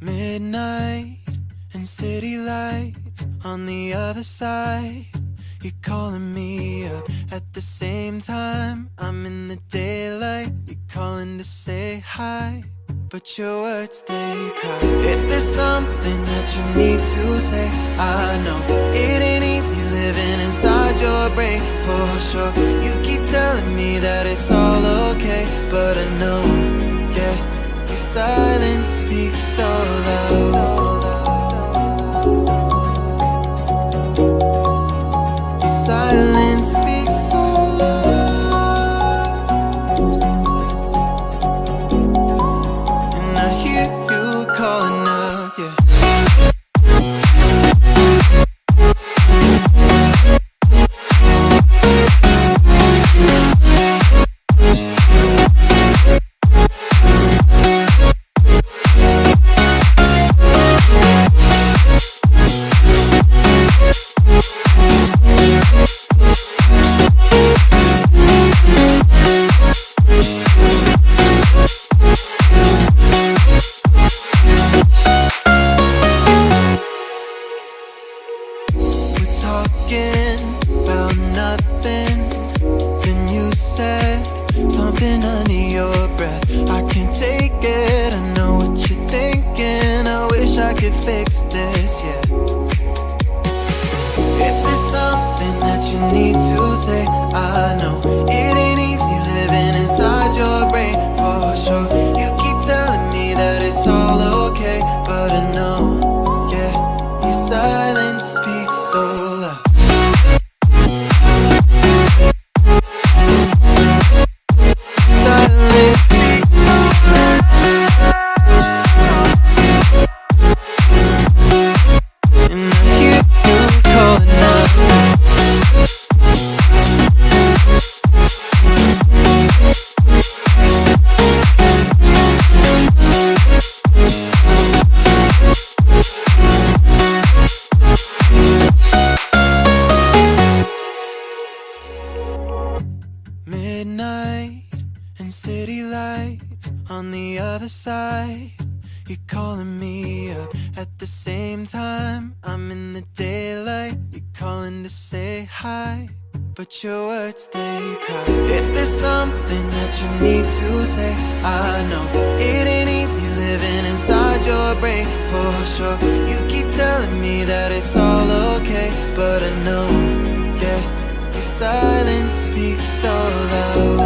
Midnight and city lights on the other side. You're calling me up at the same time. I'm in the daylight. You're calling to say hi, but your words, they cry. If there's something that you need to say, I know it ain't easy living inside your brain, for sure. You keep telling me that it's all okay, but I know, yeah, your silence speaks so loud. Your silence speaks so loud, and I hear you calling up, yeah. Talking about nothing, then you said something under your breath. I can't take it, I know what you're thinking. I wish I could fix this, yeah. If there's something that you need to say, I know it ain't easy living inside your brain, for sure. You keep telling me that it's all okay, but I know, yeah, your silence speaks so loud. Silence speaks so loud, and I hear you calling up. Midnight and city lights on the other side. You're calling me up at the same time. I'm in the daylight. You're calling to say hi, but your words, they cry. If there's something that you need to say, I know it ain't easy living inside your brain, for sure. You keep telling me that it's all okay, but I know, yeah, your silence speaks so loud.